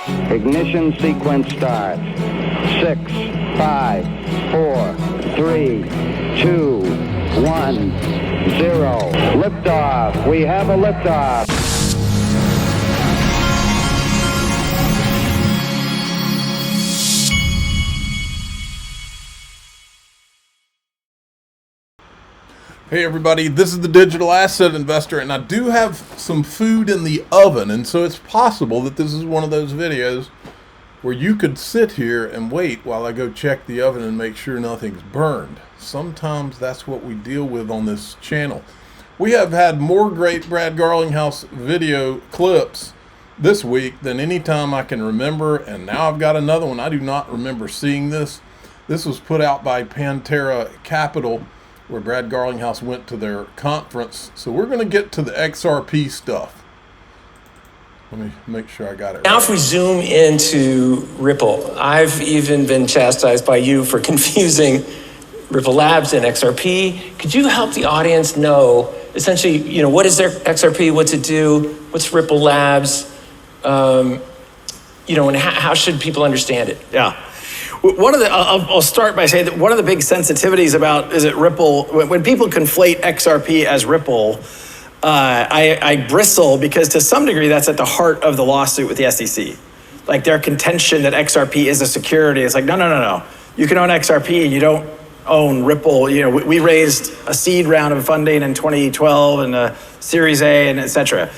Ignition sequence start. 6, 5, 4, 3, 2, 1, 0. Liftoff. We have a liftoff. Hey everybody, this is the Digital Asset Investor, and I do have some food in the oven, and so it's possible that this is one of those videos where you could sit here and wait while I go check the oven and make sure nothing's burned. Sometimes that's what we deal with on this channel. We have had more great Brad Garlinghouse video clips this week than any time I can remember, and now I've got another one. I do not remember seeing this. This was put out by Pantera Capital, where Brad Garlinghouse went to their conference. So we're going to get to the XRP stuff. Let me make sure I got it Now right. if we zoom into Ripple, I've even been chastised by you for confusing Ripple Labs and XRP. Could you help the audience know, essentially, what is their XRP, what's it do, what's Ripple Labs, and how should people understand it? Yeah. I'll start by saying that one of the big sensitivities about, is it Ripple, when people conflate XRP as Ripple, I bristle because to some degree that's at the heart of the lawsuit with the SEC. Like their contention that XRP is a security. It's like, no. You can own XRP and you don't own Ripple. We raised a seed round of funding in 2012 and a Series A and et cetera.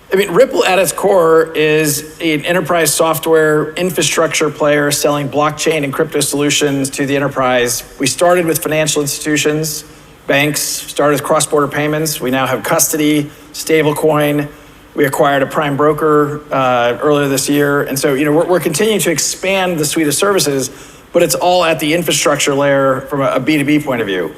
I mean, Ripple at its core is an enterprise software infrastructure player selling blockchain and crypto solutions to the enterprise. We started with financial institutions, banks, started with cross-border payments. We now have custody, stablecoin. We acquired a prime broker earlier this year. And so, we're continuing to expand the suite of services, but it's all at the infrastructure layer from a B2B point of view.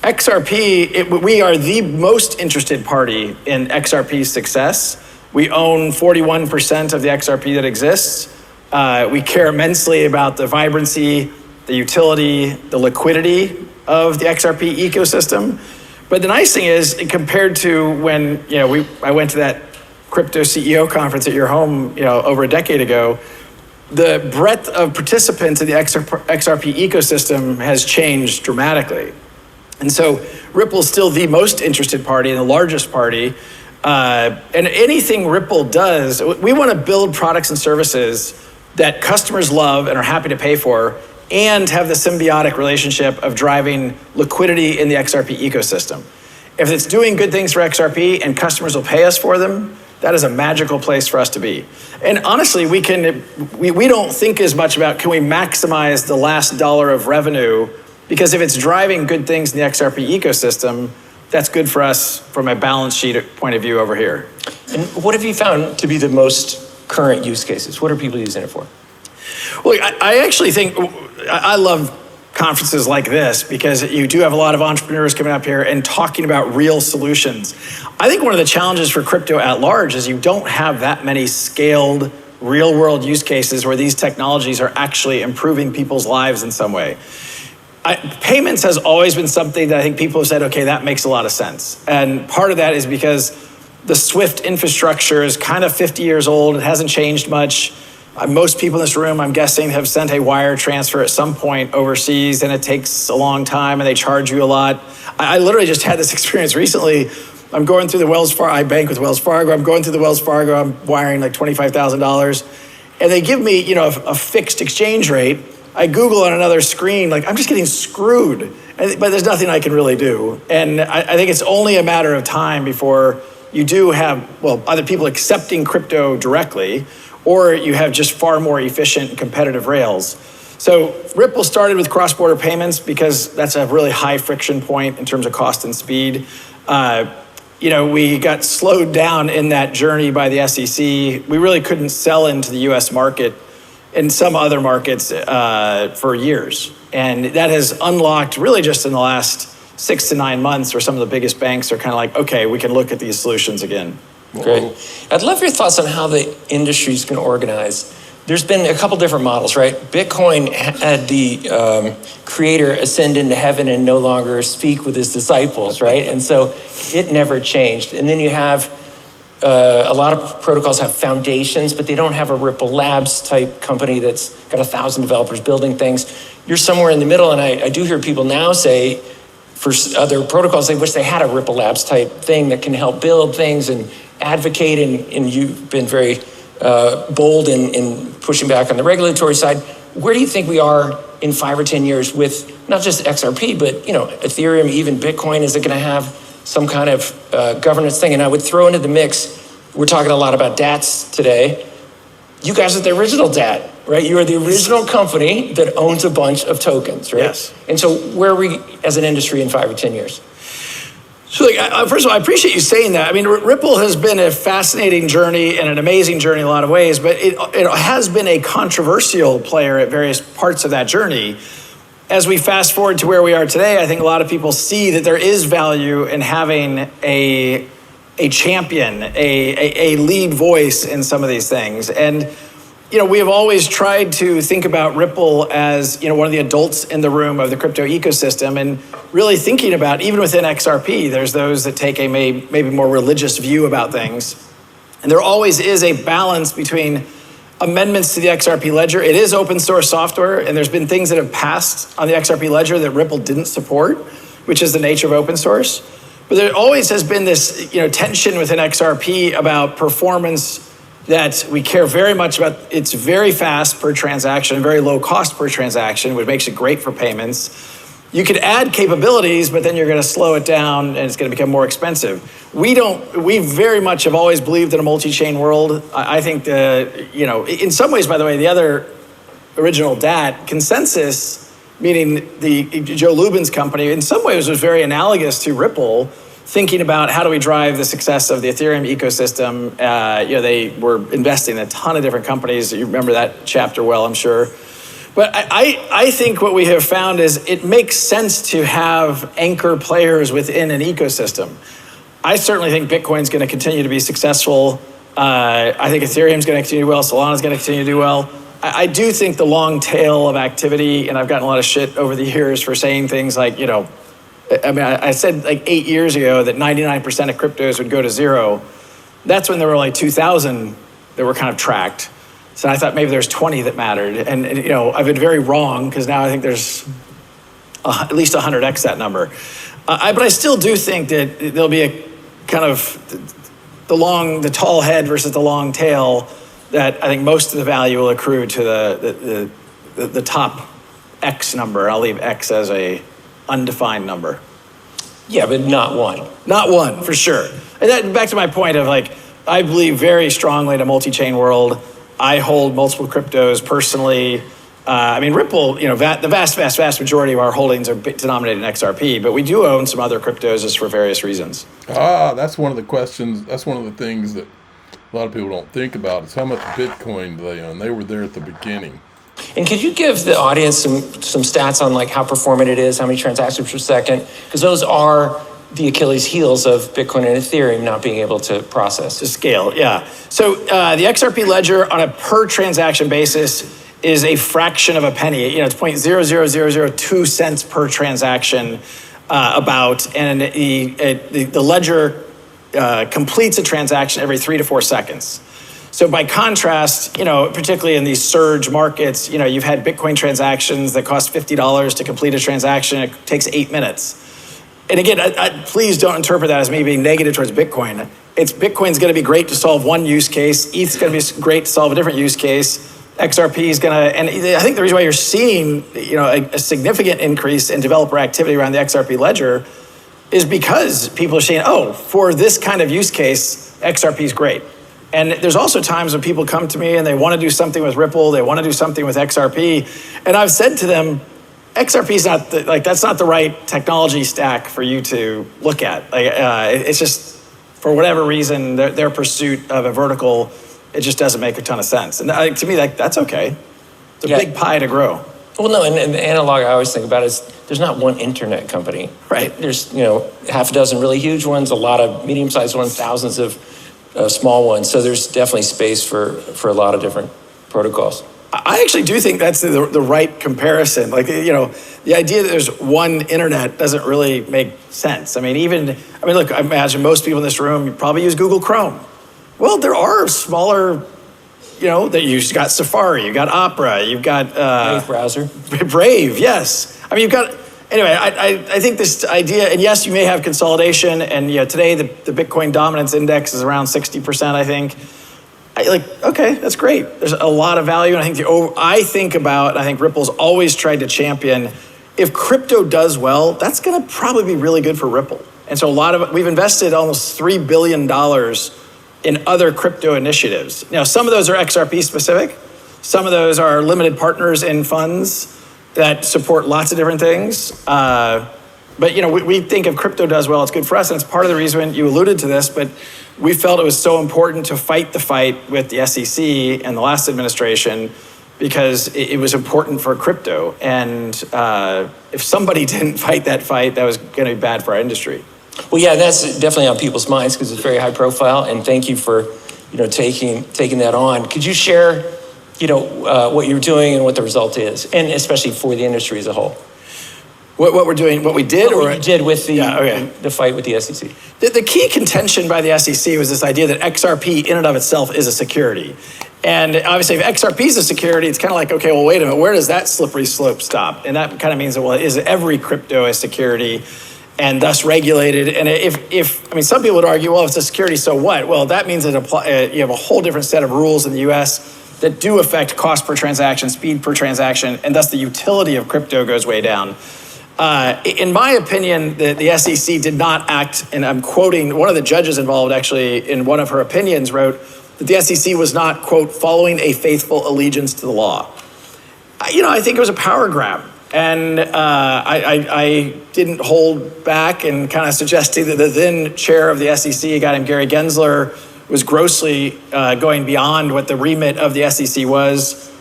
XRP, we are the most interested party in XRP's success. We own 41% of the XRP that exists. We care immensely about the vibrancy, the utility, the liquidity of the XRP ecosystem. But the nice thing is, compared to when I went to that crypto CEO conference at your home over a decade ago, the breadth of participants in the XRP ecosystem has changed dramatically. And so Ripple's still the most interested party and the largest party. And anything Ripple does, we want to build products and services that customers love and are happy to pay for and have the symbiotic relationship of driving liquidity in the XRP ecosystem. If it's doing good things for XRP and customers will pay us for them, that is a magical place for us to be. And honestly, we don't think as much about can we maximize the last dollar of revenue, because if it's driving good things in the XRP ecosystem, that's good for us from a balance sheet point of view over here. And what have you found to be the most current use cases? What are people using it for? Well, I actually think, I love conferences like this because you do have a lot of entrepreneurs coming up here and talking about real solutions. I think one of the challenges for crypto at large is you don't have that many scaled real world use cases where these technologies are actually improving people's lives in some way. Payments has always been something that I think people have said, okay, that makes a lot of sense. And part of that is because the SWIFT infrastructure is kind of 50 years old. It hasn't changed much. Most people in this room, I'm guessing, have sent a wire transfer at some point overseas, and it takes a long time, and they charge you a lot. I literally just had this experience recently. I'm going through the Wells Fargo, I bank with Wells Fargo. I'm going through the Wells Fargo, I'm wiring like $25,000. And they give me, a fixed exchange rate. I Google on another screen, I'm just getting screwed, but there's nothing I can really do. And I think it's only a matter of time before you do have, either people accepting crypto directly, or you have just far more efficient and competitive rails. So Ripple started with cross-border payments because that's a really high friction point in terms of cost and speed. We got slowed down in that journey by the SEC. We really couldn't sell into the US market in some other markets for years. And that has unlocked really just in the last 6 to 9 months where some of the biggest banks are kind of like, okay, we can look at these solutions again. Great. I'd love your thoughts on how the industry's going to organize. There's been a couple different models, right? Bitcoin had the creator ascend into heaven and no longer speak with his disciples, right? And so it never changed. And then you have a lot of protocols have foundations, but they don't have a Ripple Labs type company that's got 1,000 developers building things. You're somewhere in the middle, and I do hear people now say, for other protocols, they wish they had a Ripple Labs type thing that can help build things and advocate, and you've been very bold in pushing back on the regulatory side. Where do you think we are in 5 or 10 years with not just XRP, but Ethereum, even Bitcoin? Is it going to have some kind of governance thing? And I would throw into the mix, we're talking a lot about DATs today. You guys are the original DAT, right? You are the original company that owns a bunch of tokens, right? Yes. And so where are we as an industry in 5 or 10 years? So, first of all, I appreciate you saying that. I mean, Ripple has been a fascinating journey and an amazing journey in a lot of ways, but it has been a controversial player at various parts of that journey. As we fast forward to where we are today, I think a lot of people see that there is value in having a champion, a lead voice in some of these things. And we have always tried to think about Ripple as, one of the adults in the room of the crypto ecosystem, and really thinking about, even within XRP, there's those that take a maybe more religious view about things. And there always is a balance between amendments to the XRP ledger. It is open source software, and there's been things that have passed on the XRP ledger that Ripple didn't support, which is the nature of open source. But there always has been this, tension within XRP about performance that we care very much about. It's very fast per transaction, very low cost per transaction, which makes it great for payments. You could add capabilities, but then you're going to slow it down and it's going to become more expensive. We very much have always believed in a multi-chain world. I think in some ways, by the way, the other original DAT, Consensus, meaning the Joe Lubin's company, in some ways was very analogous to Ripple, thinking about how do we drive the success of the Ethereum ecosystem. They were investing in a ton of different companies. You remember that chapter well, I'm sure. But I think what we have found is it makes sense to have anchor players within an ecosystem. I certainly think Bitcoin's going to continue to be successful. I think Ethereum's going to continue to do well. Solana's going to continue to do well. I do think the long tail of activity, and I've gotten a lot of shit over the years for saying things like, I said like 8 years ago that 99% of cryptos would go to zero. That's when there were like 2,000 that were kind of tracked. So I thought maybe there's 20 that mattered. And I've been very wrong, because now I think there's at least 100x that number. But I still do think that there'll be a kind of the tall head versus the long tail, that I think most of the value will accrue to the top X number. I'll leave X as a undefined number. Yeah, but not one. Not one, for sure. And that, back to my point of I believe very strongly in a multi-chain world. I hold multiple cryptos personally. Ripple, the vast majority of our holdings are denominated in XRP, but we do own some other cryptos just for various reasons. That's one of the questions. That's one of the things that a lot of people don't think about, is how much Bitcoin do they own. They were there at the beginning. And could you give the audience some stats on how performant it is, how many transactions per second? Because those are the Achilles heels of Bitcoin and Ethereum not being able to process. To scale, yeah. So the XRP ledger on a per transaction basis is a fraction of a penny. It's 0.00002 cents per transaction and the ledger completes a transaction every 3 to 4 seconds. So by contrast, particularly in these surge markets, you've had Bitcoin transactions that cost $50 to complete a transaction. It takes 8 minutes. And again, please don't interpret that as me being negative towards Bitcoin. Bitcoin's going to be great to solve one use case. ETH's going to be great to solve a different use case. XRP is going to, and I think the reason why you're seeing, a significant increase in developer activity around the XRP ledger is because people are saying, for this kind of use case, XRP is great. And there's also times when people come to me and they want to do something with Ripple, they want to do something with XRP, and I've said to them, XRP is not that's not the right technology stack for you to look at. It's just, for whatever reason, their pursuit of a vertical, it just doesn't make a ton of sense. And to me, that's okay. It's a big pie to grow. Well, no, and the analog I always think about is there's not one internet company. Right. There's half a dozen really huge ones, a lot of medium-sized ones, thousands of small ones. So there's definitely space for a lot of different protocols. I actually do think that's the right comparison. The idea that there's one internet doesn't really make sense. Look, I imagine most people in this room probably use Google Chrome. Well, there are smaller, that you've got Safari, you've got Opera, you've got Brave browser. Brave, yes. I mean, you've got. Anyway, I think this idea, and yes, you may have consolidation, and today the Bitcoin dominance index is around 60%, I think. Okay, that's great. There's a lot of value, and I think Ripple's always tried to champion, if crypto does well, that's going to probably be really good for Ripple. And so we've invested almost $3 billion in other crypto initiatives. Now, some of those are XRP specific. Some of those are limited partners in funds that support lots of different things. But we think if crypto does well, it's good for us. And it's part of the reason you alluded to this, but we felt it was so important to fight the fight with the SEC and the last administration because it was important for crypto. And if somebody didn't fight that fight, that was going to be bad for our industry. Well, yeah, that's definitely on people's minds because it's very high profile. And thank you for, taking that on. Could you share, what you're doing and what the result is, and especially for the industry as a whole? What we're doing, what we did, what you did with the fight with the SEC. The key contention by the SEC was this idea that XRP in and of itself is a security. And obviously, if XRP is a security, it's kind of like, okay, well, wait a minute, where does that slippery slope stop? And that kind of means that, well, is every crypto a security and thus regulated? And some people would argue, well, if it's a security, so what? Well, that means that you have a whole different set of rules in the US that do affect cost per transaction, speed per transaction, and thus the utility of crypto goes way down. In my opinion, the SEC did not act, and I'm quoting one of the judges involved actually in one of her opinions wrote that the SEC was not, quote, following a faithful allegiance to the law. I think it was a power grab. And I didn't hold back and kind of suggesting that the then chair of the SEC, a guy named Gary Gensler, was grossly going beyond what the remit of the SEC was.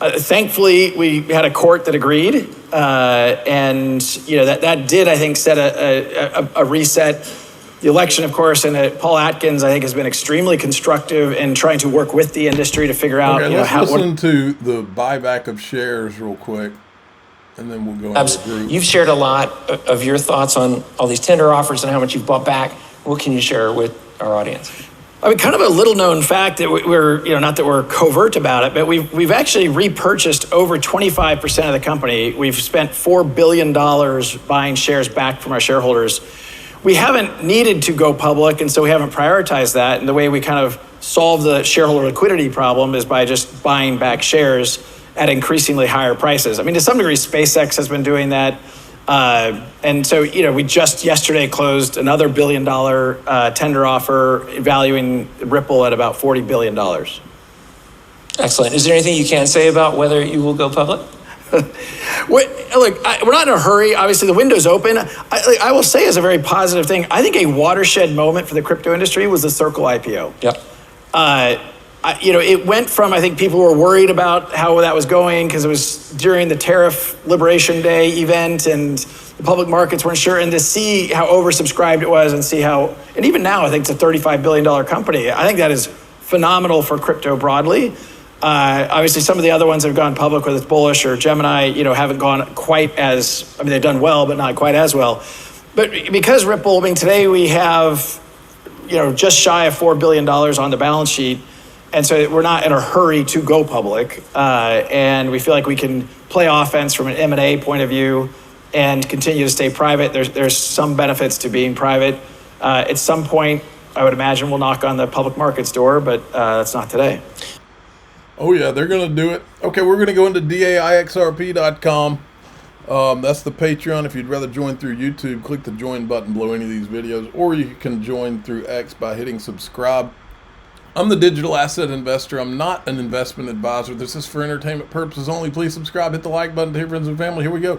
Thankfully, we had a court that agreed, and that did, I think, set a reset. The election, of course, and Paul Atkins, I think, has been extremely constructive in trying to work with the industry to figure out. Okay, let's listen to the buyback of shares real quick, and then we'll go into the group. You've shared a lot of your thoughts on all these tender offers and how much you've bought back. What can you share with our audience? I mean, kind of a little known fact that we're, not that we're covert about it, but we've actually repurchased over 25% of the company. We've spent $4 billion buying shares back from our shareholders. We haven't needed to go public, and so we haven't prioritized that. And the way we kind of solve the shareholder liquidity problem is by just buying back shares at increasingly higher prices. I mean, to some degree, SpaceX has been doing that. And so, we just yesterday closed another $1 billion tender offer valuing Ripple at about $40 billion. Excellent. Is there anything you can say about whether you will go public? Look, we're not in a hurry. Obviously, the window's open. I will say as a very positive thing, I think a watershed moment for the crypto industry was the Circle IPO. Yep. It went from, I think people were worried about how that was going because it was during the Tariff Liberation Day event and the public markets weren't sure, and to see how oversubscribed it was and even now I think it's a $35 billion company. I think that is phenomenal for crypto broadly. Obviously some of the other ones that have gone public, whether it's Bullish or Gemini, haven't gone quite as, they've done well, but not quite as well. But because Ripple, today we have, just shy of $4 billion on the balance sheet. And so we're not in a hurry to go public, and we feel like we can play offense from an M&A point of view and continue to stay private. There's some benefits to being private. At some point, I would imagine we'll knock on the public markets door, but that's not today. Oh yeah, they're going to do it. Okay, we're going to go into daixrp.com. That's the Patreon. If you'd rather join through YouTube, click the join button below any of these videos, or you can join through X by hitting subscribe. I'm the digital asset investor. I'm not an investment advisor. This is for entertainment purposes only. Please subscribe, hit the like button to your friends and family. Here we go.